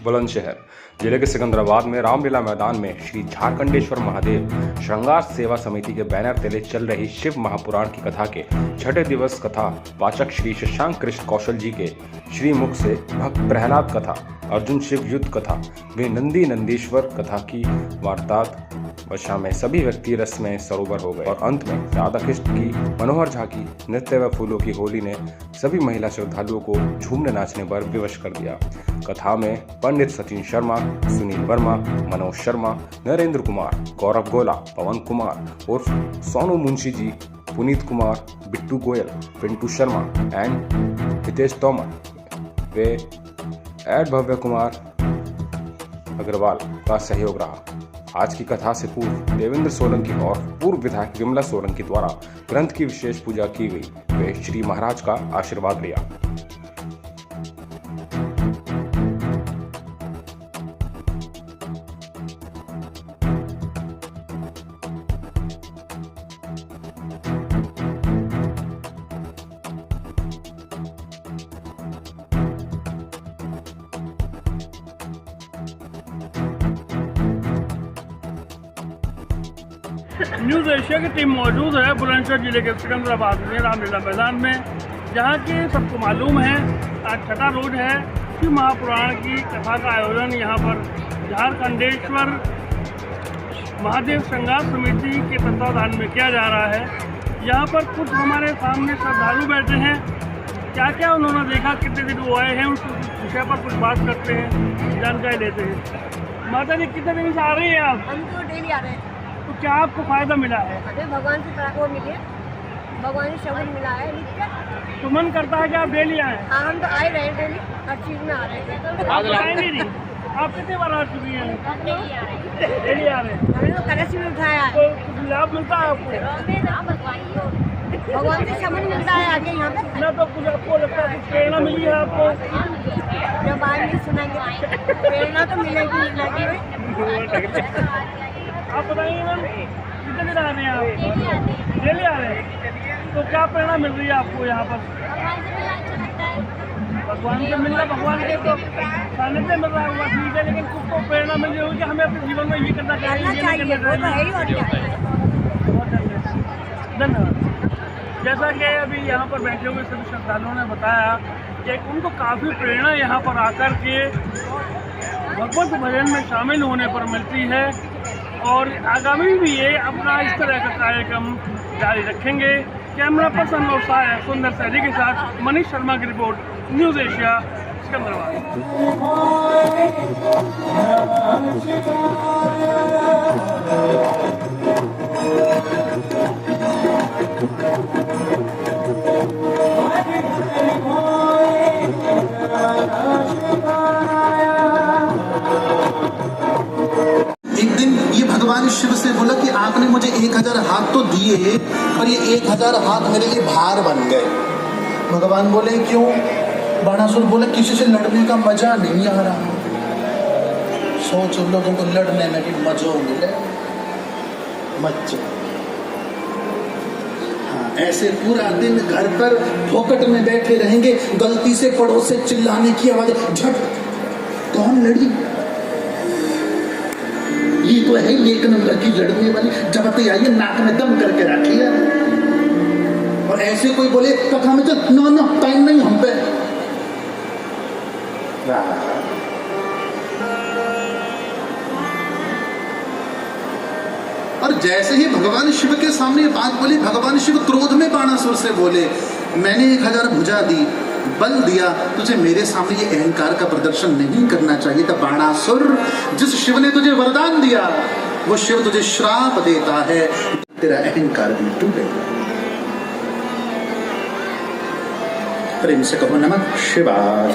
बुलंदशहर जिले के सिकंदराबाद में रामलीला मैदान में श्री झारखंडेश्वर महादेव श्रृंगार सेवा समिति के बैनर तले चल रही शिव महापुराण की कथा के छठे दिवस कथा वाचक श्री शशांक कृष्ण कौशल जी के श्रीमुख से भक्त प्रहलाद कथा, अर्जुन शिव युद्ध कथा व नंदी नंदीश्वर कथा की वार्तात वर्षा में सभी व्यक्ति रस में सरोवर हो गए और अंत में राधा कृष्ण की मनोहर झांकी, नृत्य व फूलों की होली ने सभी महिला श्रद्धालुओं को झूमने नाचने पर विवश कर दिया। कथा में पंडित सचिन शर्मा, सुनील वर्मा, मनोज शर्मा, नरेंद्र कुमार, गौरव गोला, पवन कुमार उर्फ सोनू मुंशी जी, पुनीत कुमार, बिट्टू गोयल, पिंटू शर्मा एंड हितेश तोमर वे एड भव्य कुमार अग्रवाल का सहयोग रहा। आज की कथा से पूर्व देवेंद्र सोलंकी और पूर्व विधायक विमला सोलंकी द्वारा ग्रंथ की विशेष पूजा की गई। वे श्री महाराज का आशीर्वाद लिया। न्यूज़ एशिया की टीम मौजूद है बुलंदशहर जिले के सिकंदराबाद में रामलीला मैदान में, जहां कि सबको मालूम है आज छठा रोज है कि महापुराण की कथा का आयोजन यहां पर झारखंडेश्वर महादेव श्रृंगार समिति के तत्वाधान में किया जा रहा है। यहां पर कुछ हमारे सामने श्रद्धालु बैठे हैं। क्या क्या उन्होंने देखा, कितने दिन वो आए हैं, उस विषय पर कुछ बात करते हैं, जानकारी लेते हैं। माता जी कितने दिन से आ रही हैं आप? हम तो डेली आ रहे हैं। तो क्या आपको फायदा मिला है? अरे भगवान से पराक्रम मिले, भगवान से शब्द मिला है नित्य। तो मन करता है कि आप डेली आए? हाँ, हम तो आ ही रहे हैं, डेली हर चीज़ में आ रहे हैं। आप बताएंगे नहीं, आप कितने बार आ चुकी हैं? डेली आ रहे हैं। डेली आ रहे हैं। हमने तो कलश में उठाया है। तो कुछ लाभ मिलता है आपको? भगवान से शब्द मिलता है आगे यहाँ पे। ना तो कुछ आपको लगता है कुछ प्रेरणा मिली है आपको? जब आज नहीं सुनाएंगे तो प्रेरणा तो मिलेगी आप बताइए मैम, कितने दिन आ रहे हैं आप? डेली आ रहे हैं। तो क्या प्रेरणा मिल रही है आपको यहाँ पर? भगवान से मिलना, भगवान के तो सानिध्य मिल रहा होगा, ठीक है, लेकिन कुछ तो प्रेरणा मिल रही होगी कि हमें अपने जीवन में ये करना चाहिए, ये नहीं करना चाहिए। धन्यवाद। जैसा कि अभी यहाँ पर बैठे हुए सभी श्रद्धालुओं ने बताया कि उनको काफ़ी प्रेरणा यहाँ पर आकर के भगवत भजन में शामिल होने पर मिलती है और आगामी भी ये अपना इस तरह का कार्यक्रम जारी रखेंगे। कैमरा पर्सन और सुंदर सैली के साथ मनीष शर्मा की रिपोर्ट, न्यूज़ एशिया, सिकंदराबाद। एक दिन ये भगवान शिव से बोला कि आपने मुझे 1000 हाथ तो दिए और ये 1000 हाथ मेरे लिए भार बन गए। भगवान बोले क्यों? बाणासुर बोले किसी से लड़ने का मजा नहीं आ रहा। सोच लोगों को लड़ने में भी मजो मिले, मजा। हाँ, ऐसे पूरा दिन घर पर फोकट में बैठे रहेंगे, गलती से पड़ोस से चिल्लाने की आवाज, झट कौन लड़ी? ये तो है एक नंबर की लड़ने वाली, जब तक आइए नाक में दम करके रखिए। और ऐसे कोई बोले कथा में चल, नो नो टाइम नहीं हम पे। और जैसे ही भगवान शिव के सामने बात बोली, भगवान शिव क्रोध में बाणासुर से बोले, मैंने 1000 भुजा दी, बल दिया, तुझे मेरे सामने ये अहंकार का प्रदर्शन नहीं करना चाहिए था। बाणासुर, जिस शिव ने तुझे वरदान दिया वो शिव तुझे श्राप देता है, तेरा अहंकार भी टूटेगा। प्रेम से कहो नमः शिवाय।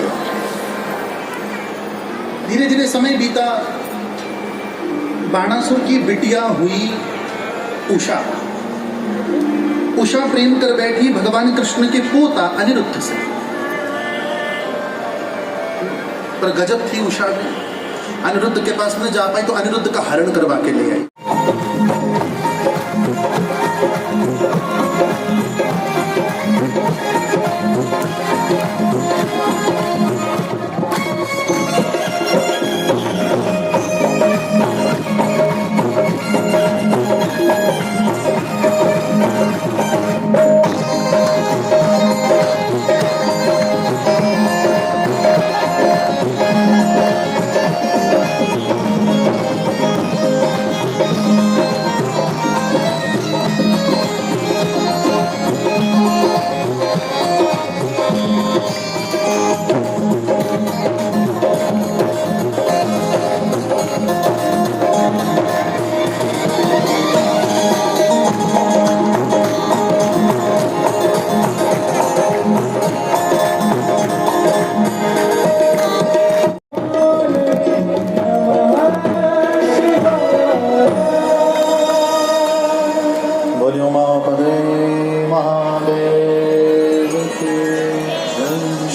धीरे धीरे समय बीता। बाणासुर की बिटिया हुई उषा। उषा प्रेम कर बैठी भगवान कृष्ण के पोता अनिरुद्ध से। पर गजब थी उषा भी, अनिरुद्ध के पास में जा पाई तो अनिरुद्ध का हरण करवा के ले आई।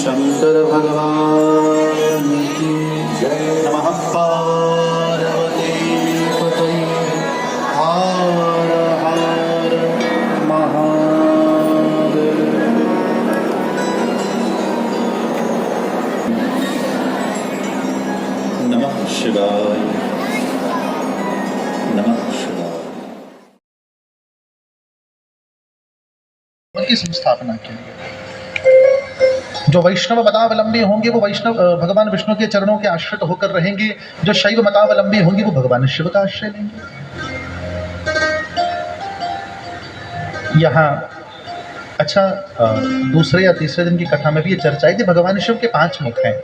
शंकर भगवान की जय। नमः पार्वती पतये हर हर महादेव। नमः शिवाय, नमः शिवाय। की संस्थापना के लिए जो वैष्णव मतावलंबी होंगे वो वैष्णव भगवान विष्णु के चरणों के आश्रित होकर रहेंगे, जो शैव मतावलंबी होंगे वो भगवान शिव का आश्रय लेंगे। यहाँ अच्छा दूसरे या तीसरे दिन की कथा में भी ये चर्चा आई थी। भगवान शिव के 5 मुख हैं।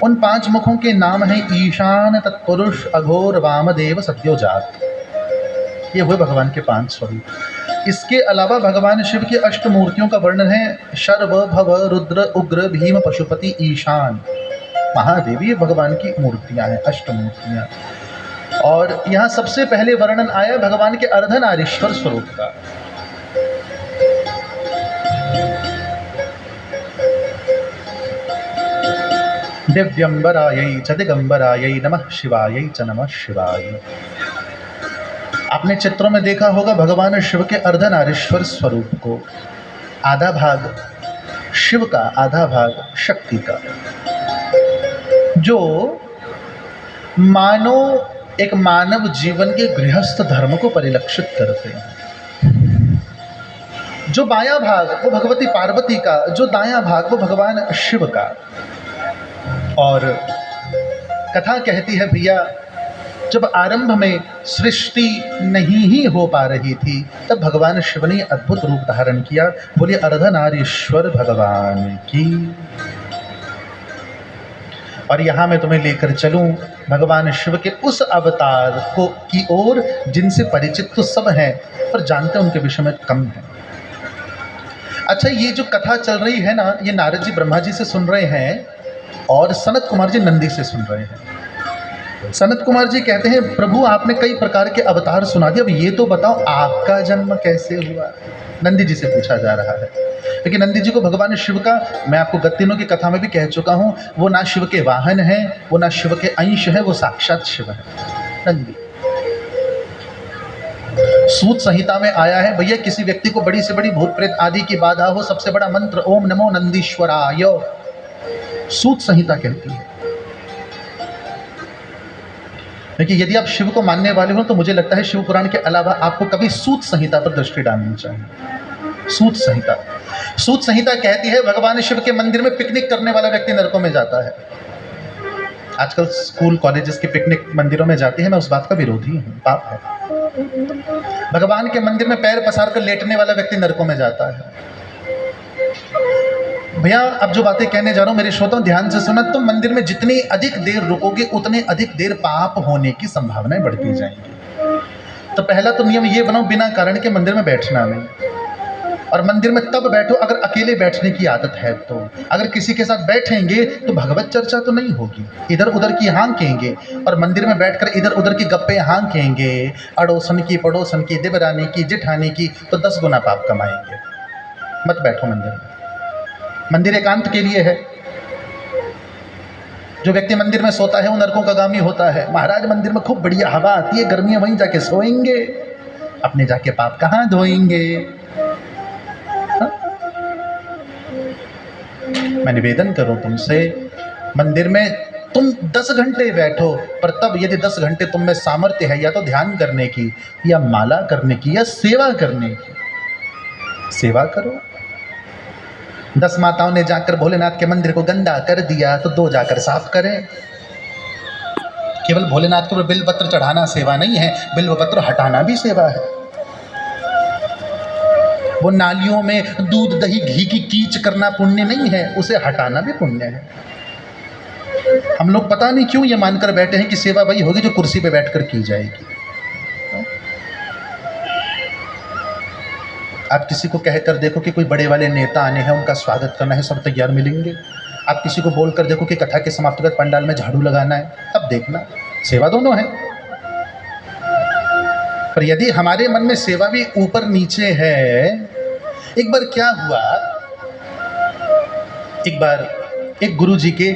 उन 5 मुखों के नाम हैं ईशान, तत्पुरुष, अघोर, वामदेव, सत्योजात। ये हुए भगवान के 5 स्वरूप। इसके अलावा भगवान शिव की अष्टमूर्तियों का वर्णन है। शर्व, भव, रुद्र, उग्र, भीम, पशुपति, ईशान, महादेव। ये भगवान की मूर्तियां हैं, अष्टमूर्तियां। और यहाँ सबसे पहले वर्णन आया भगवान के अर्धनारीश्वर स्वरूप का। दिव्यंबरायै च दिगंबरायै नमः शिवायै च नमः शिवाय। आपने चित्रों में देखा होगा भगवान शिव के अर्धनारीश्वर स्वरूप को। आधा भाग शिव का, आधा भाग शक्ति का, जो मानो एक मानव जीवन के गृहस्थ धर्म को परिलक्षित करते हैं। जो बायां भाग वो भगवती पार्वती का, जो दायां भाग वो भगवान शिव का। और कथा कहती है भैया, जब आरंभ में सृष्टि नहीं ही हो पा रही थी तब भगवान शिव ने अद्भुत रूप धारण किया। बोलिए अर्धनारीश्वर भगवान की। और यहाँ मैं तुम्हें लेकर चलूं भगवान शिव के उस अवतार को की ओर जिनसे परिचित तो सब हैं पर जानते उनके विषय में कम है। अच्छा, ये जो कथा चल रही है ना, ये नारद जी ब्रह्मा जी से सुन रहे हैं और सनत कुमार जी नंदी से सुन रहे हैं। सनत कुमार जी कहते हैं प्रभु आपने कई प्रकार के अवतार सुना दिए, अब ये तो बताओ आपका जन्म कैसे हुआ। नंदी जी से पूछा जा रहा है। लेकिन नंदी जी को भगवान शिव का, मैं आपको गत्तिनों की कथा में भी कह चुका हूँ, वो ना शिव के वाहन हैं, वो ना शिव के अंश है, वो साक्षात शिव है नंदी। सूत संहिता में आया है भैया, किसी व्यक्ति को बड़ी से बड़ी भूत प्रेत आदि की बाधा हो, सबसे बड़ा मंत्र ओम नमो नंदीश्वराय, सूत संहिता कहती है। देखिए, यदि आप शिव को मानने वाले हो तो मुझे लगता है शिव पुराण के अलावा आपको कभी सूत संहिता पर दृष्टि डालनी चाहिए। सूत संहिता, सूत संहिता कहती है भगवान शिव के मंदिर में पिकनिक करने वाला व्यक्ति नरकों में जाता है। आजकल स्कूल कॉलेजेस के पिकनिक मंदिरों में जाती है, मैं उस बात का विरोधी हूँ, पाप है। भगवान के मंदिर में पैर पसार कर लेटने वाला व्यक्ति नरकों में जाता है। भैया अब जो बातें कहने जा रहा हूँ मेरे श्रोताओं ध्यान से सुना। तुम मंदिर में जितनी अधिक देर रुकोगे उतने अधिक देर पाप होने की संभावनाएं बढ़ती जाएंगी। तो पहला तो नियम ये बनाओ, बिना कारण के मंदिर में बैठना नहीं। और मंदिर में तब बैठो अगर अकेले बैठने की आदत है तो। अगर किसी के साथ बैठेंगे तो भगवत चर्चा तो नहीं होगी, इधर उधर की हाँकेंगे। और मंदिर में बैठकर इधर उधर की गप्पे हाँकेंगे, अड़ोसन की, पड़ोसन की, देवरानी की, जेठानी की, तो 10 गुना पाप कमाएंगे। मत बैठो मंदिर में। मंदिर एकांत के लिए है। जो व्यक्ति मंदिर में सोता है वो नरकों का गामी होता है। महाराज मंदिर में खूब बढ़िया हवा आती है, गर्मी है, वहीं जाके सोएंगे, अपने जाके पाप कहाँ धोएंगे। मैं निवेदन करूं तुमसे, मंदिर में तुम 10 घंटे बैठो, पर तब यदि 10 घंटे तुम में सामर्थ्य है या तो ध्यान करने की, या माला करने की, या सेवा करने की, सेवा करो। 10 माताओं ने जाकर भोलेनाथ के मंदिर को गंदा कर दिया तो 2 जाकर साफ करें। केवल भोलेनाथ को बिल्वपत्र चढ़ाना सेवा नहीं है, बिल्वपत्र हटाना भी सेवा है। वो नालियों में दूध दही घी की कीच करना पुण्य नहीं है, उसे हटाना भी पुण्य है। हम लोग पता नहीं क्यों ये मानकर बैठे हैं कि सेवा वही होगी जो कुर्सी पे बैठकर की जाएगी। आप किसी को कहकर देखो कि कोई बड़े वाले नेता आने हैं, उनका स्वागत करना है, सब तैयार मिलेंगे। आप किसी को बोलकर देखो कि कथा के समाप्ति बाद पंडाल में झाड़ू लगाना है, तब देखना सेवा दोनों है। पर यदि हमारे मन में सेवा भी ऊपर नीचे है, एक बार क्या हुआ, एक बार एक गुरुजी के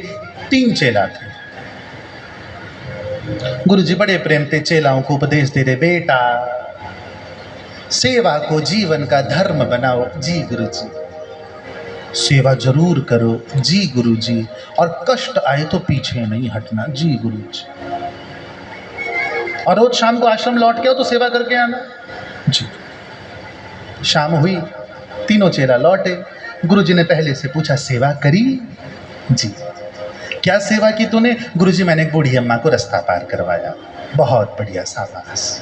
3 चेला थे। गुरुजी बड़े प्रेम से चेलाओं को उपदेश दे रहे, बेटा सेवा को जीवन का धर्म बनाओ। जी गुरुजी। सेवा जरूर करो। जी गुरुजी। और कष्ट आए तो पीछे नहीं हटना। जी गुरुजी। और रोज शाम को आश्रम लौट के आओ तो सेवा करके आना। जी। शाम हुई, तीनों चेला लौटे। गुरुजी ने पहले से पूछा, सेवा करी? जी। क्या सेवा की तूने? गुरुजी मैंने एक बूढ़ी अम्मा को रास्ता पार करवाया। बहुत बढ़िया, शाबाश।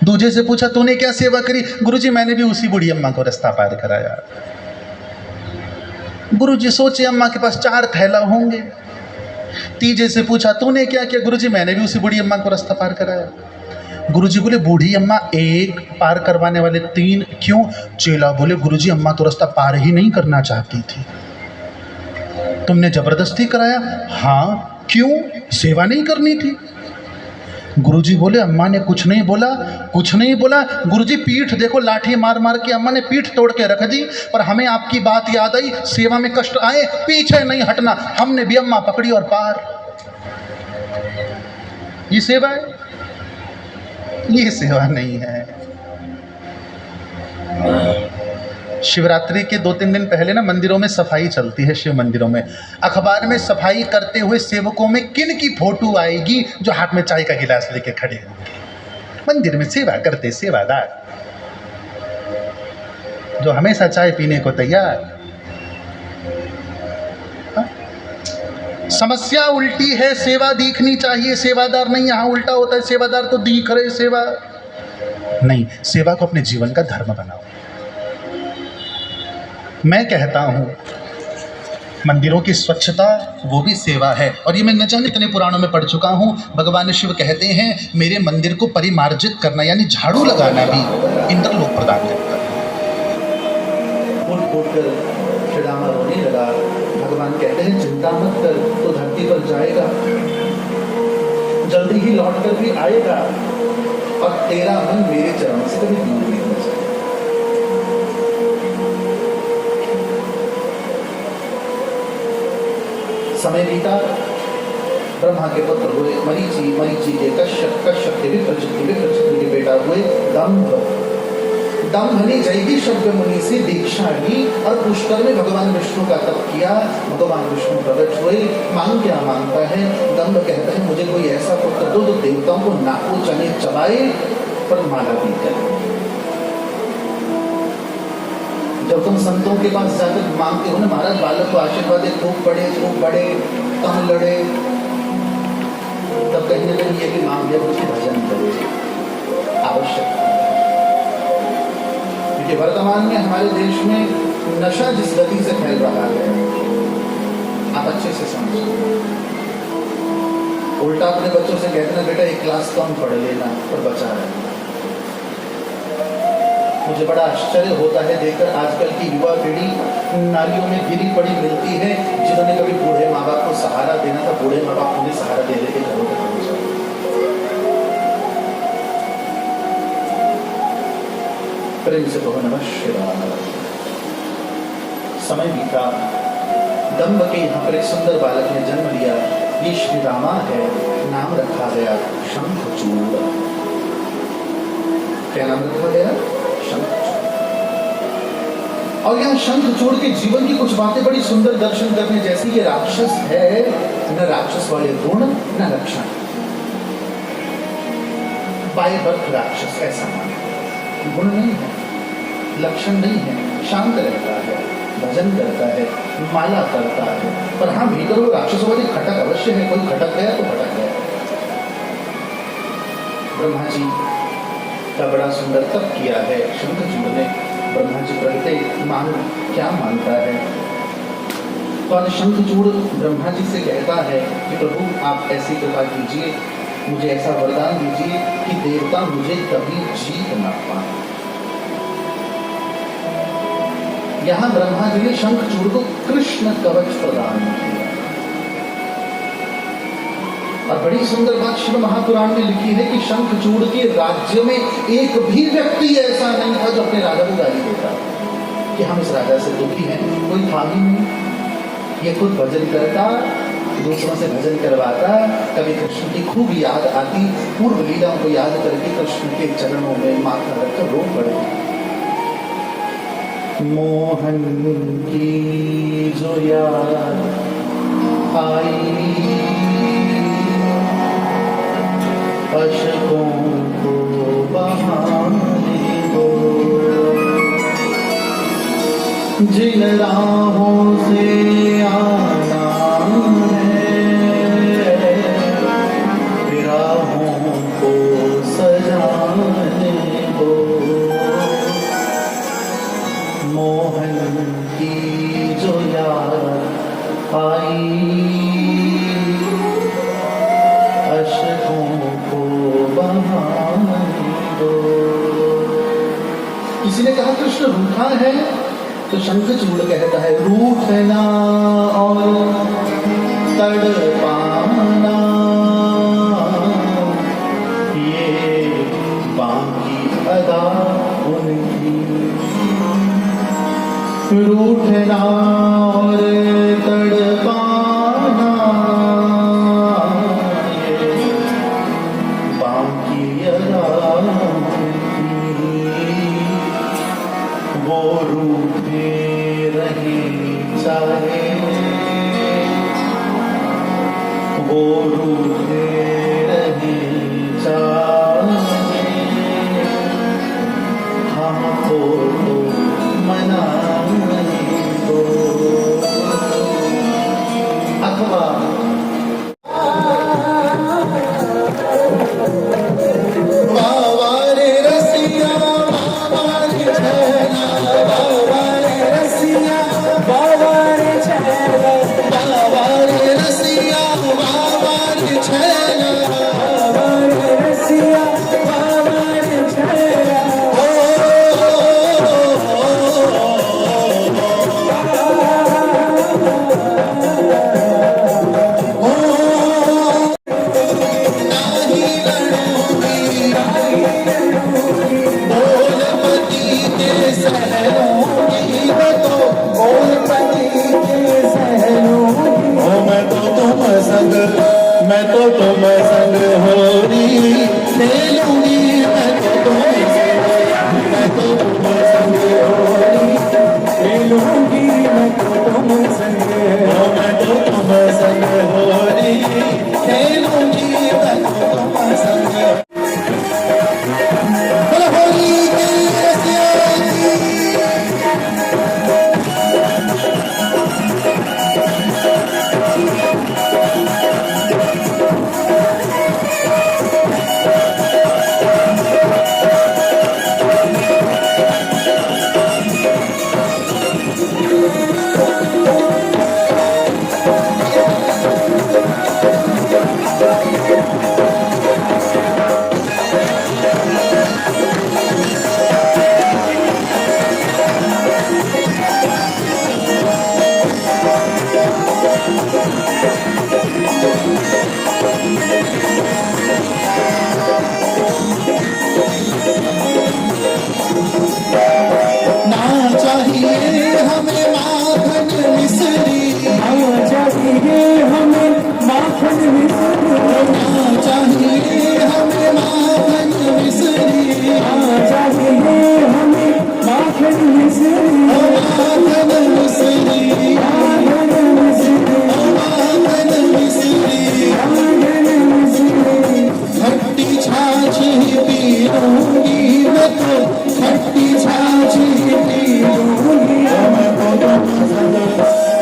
दूजे से पूछा, तूने क्या सेवा करी? गुरुजी मैंने भी उसी बूढ़ी अम्मा को रास्ता पार कराया। गुरुजी सोचे अम्मा के पास 4 थैला होंगे। तीजे से पूछा, तूने क्या किया? गुरुजी मैंने भी उसी बूढ़ी अम्मा को रास्ता पार कराया। गुरुजी बोले, बूढ़ी अम्मा 1 पार करवाने वाले 3 क्यों? चेला बोले, गुरुजी अम्मा तो रास्ता पार ही नहीं करना चाहती थी, तुमने जबरदस्ती कराया। हाँ, क्यों? सेवा नहीं करनी थी। गुरुजी बोले, अम्मा ने कुछ नहीं बोला, कुछ नहीं बोला। गुरुजी पीठ देखो, लाठी मार मार के अम्मा ने पीठ तोड़ के रख दी, पर हमें आपकी बात याद आई, सेवा में कष्ट आए पीछे नहीं हटना। हमने भी अम्मा पकड़ी और पार। ये सेवा है? ये सेवा नहीं है। शिवरात्रि के 2-3 दिन पहले ना मंदिरों में सफाई चलती है, शिव मंदिरों में। अखबार में सफाई करते हुए सेवकों में किन की फोटो आएगी? जो हाथ में चाय का गिलास लेके खड़े होंगे, मंदिर में सेवा करते सेवादार, जो हमेशा चाय पीने को तैयार। समस्या उल्टी है, सेवा दिखनी चाहिए, सेवादार नहीं। यहाँ उल्टा होता है, सेवादार तो दिख रहे सेवा नहीं। सेवा को अपने जीवन का धर्म बनाओ। मैं कहता हूँ मंदिरों की स्वच्छता वो भी सेवा है। और ये मैं न जाने इतने पुराणों में पढ़ चुका हूँ। भगवान शिव कहते हैं, मेरे मंदिर को परिमार्जित करना यानी झाड़ू लगाना भी इंद्रलोक प्रदान करता है। फूट कर श्रीरामा रोने लगा। भगवान कहते हैं, चिंता मत कर, तो धरती पर जाएगा, जल्दी ही लौट कर भी आएगा, और तेरा मन मेरे चरण से कभी दूर नहीं हो जाएगा। समय बीता, ब्रह्मा के पुत्र हुए मरीचि, मरीचि के कश्यप, कश्यप के विप्रचिति के बेटा हुए दंभ, दंभ ने जैगी शब्द मुनि से दीक्षा ली और पुष्कर में भगवान विष्णु का तप किया। भगवान विष्णु प्रकट हुए। मांग क्या मांगता है? दंभ कहता है, मुझे कोई ऐसा पुत्र दो जो देवताओं को नाको चने चबाए पर माला भी करे। जब तुम संतों के पास जाकर मांगते हो ना, महाराज बालक को आशीर्वाद दे, खूब पढ़े, खूब बढ़े, कम लड़े, तब कहीं न कहीं ये भी मांग लिया उसकी भजन करे, आवश्यक। क्योंकि वर्तमान में हमारे देश में नशा जिस गति से फैल रहा है, आप अच्छे से समझो। उल्टा अपने बच्चों से कहते ना, बेटा 1 क्लास कम पढ़ लेना, पर बचा रहना। मुझे बड़ा आश्चर्य होता है देखकर आजकल की युवा पीढ़ी नालियों में गिरी पड़ी मिलती है, जिन्होंने कभी बूढ़े माँ बाप को सहारा देना था, बूढ़े माँ बाप उन्हें सहारा दे लेके घरों तक पहुंचा। प्रेम से कहो नमः शिवाय। समय बीता, दंभ के यहाँ पर एक सुंदर बालक ने जन्म लिया। ये श्री रामा है। नाम रखा गया शंखचूड़। क्या नाम रखा गया? और यहाँ शंखचूड़ के जीवन की कुछ बातें बड़ी सुंदर दर्शन करने जैसी। ये राक्षस है, न राक्षस वाले गुण न लक्षण, बाय बर्थ राक्षस ऐसा माना। गुण नहीं है, लक्षण नहीं है, शांत रहता है, भजन करता है, माला करता है, पर हाँ भीतर वो राक्षसों वाली खटक अवश्य है। कोई खटक गया तो भटक गया। ब्रह्मा जी का बड़ा सुंदर तप किया है शंखचूड़ ने। ब्रह्मा जी प्रगटे, मांग क्या मांगता है? तो आज शंखचूड़ ब्रह्मा जी से कहता है कि प्रभु आप ऐसी कृपा कीजिए, मुझे ऐसा वरदान दीजिए कि देवता मुझे कभी जीत ना पाए। यहाँ ब्रह्मा जी ने शंखचूड़ को कृष्ण कवच प्रदान किया। और बड़ी सुंदर बात शिव महापुराण में लिखी है कि शंखचूड़ के राज्य में एक भी व्यक्ति ऐसा नहीं था जो अपने राजा को गाली देता कि हम इस राजा से दुखी हैं। कोई था ही नहीं। ये खुद भजन करता, दूसरों से भजन करवाता। कभी कृष्ण की खूब याद आती, पूर्व लीलाओं को याद करके कृष्ण के चरणों में माथा रखकर रो पड़ती। मोहन की जो याद आई, अशकों को बहाने दो, जिन राहों से आना है, राहों को सजाने दो। मोहन की जो याद आई, अशकों को बहाने दो। किसी ने कहा कृष्ण रूठा है, तो शंखचूड़ कहता है रूठना और तड़पाना ये बाकी अदा उनकी। रूठना और तड़पाना ये बाकी अदा उनकी। वो रूठे रहे चाहे, वो रूठे रहे चाहे, हमको तो मनाने दो। अथवा मैं तो तुम संग होरी खेलूंगी, मैं तो तुम संग होरी खेलूंगी, मैं तो तुम संग होरी खेलूंगी, मैं तो तुम संग। होली की रसिया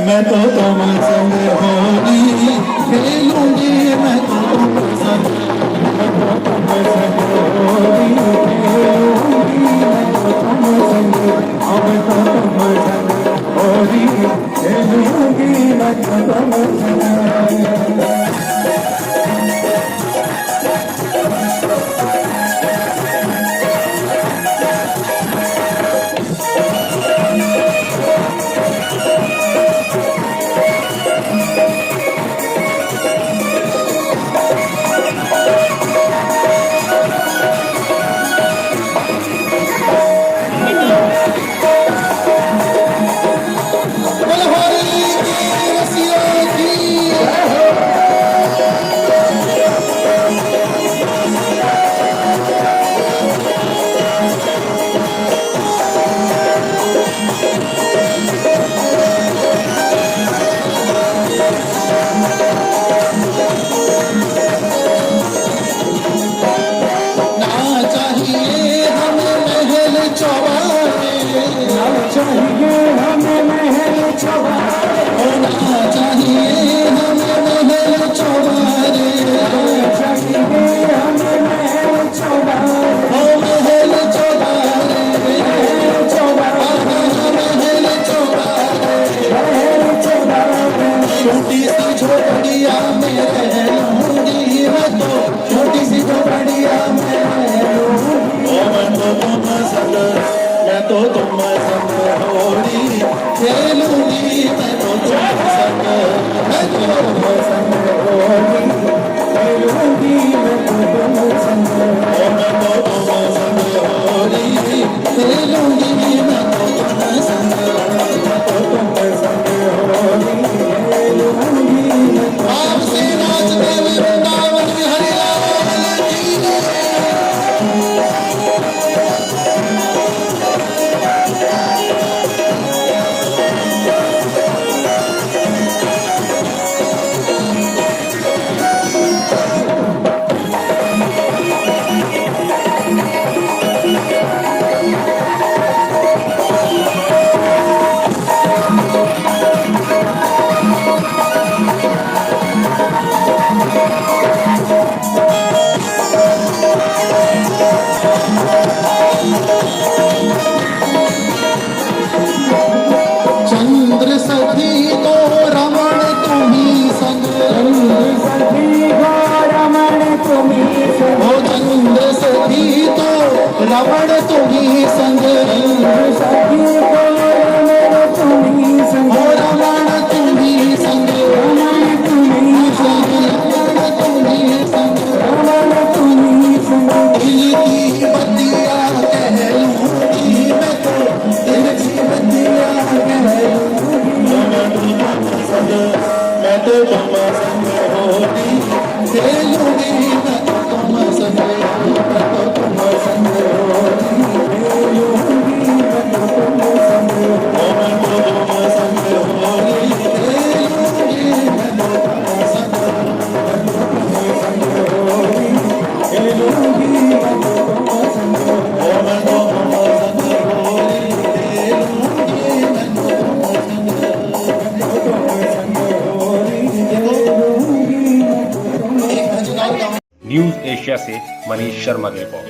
मैं तो तुम संग होगी खेलूंगी, मैं तो तुम संग होगी खेलूंगी, मैं तो तुम संग होगी खेलूंगी, मैं तो तुम संग। छोटी सी झोपड़िया में रह लूंगी मैं तो छोटी सी झोपड़िया में रह लूंगी मैं तो तुम संग होली खेलूंगी मैं तो तुम संग होली खेलूंगी मैं तो तुम संग होली खेलूंगी मैं तो तुम संग आपसे नाचते हुए वृंदावन में हरिलाल की चंद्र सखी को रमण तुम्ही संग सखी को रमण तुम्ही संग ओ चंद्र सखी को रमण तुम्ही संग सखी को रमण तुम्ही संग ओ रमण तुम्ही संग रमण तुम्ही संग रमण तुम्ही संग रमण तुम्ही संग दिल की बत्तियां कह लूंगी मैं तो दिल की बत्तियां मैं तो तुम संग होली खेलूंगी मैं तो तुम संग मैं तो तुम संग होली खेलूंगी मैं तो तुम संग मैं तो तुम संग होली खेलूंगी मैं तो तुम संग होली खेलूंगी मैं तो तुम संग मैं तो तुम संग होली खेलूंगी मैं तो न्यूज एशिया से मनीष शर्मा की रिपोर्ट।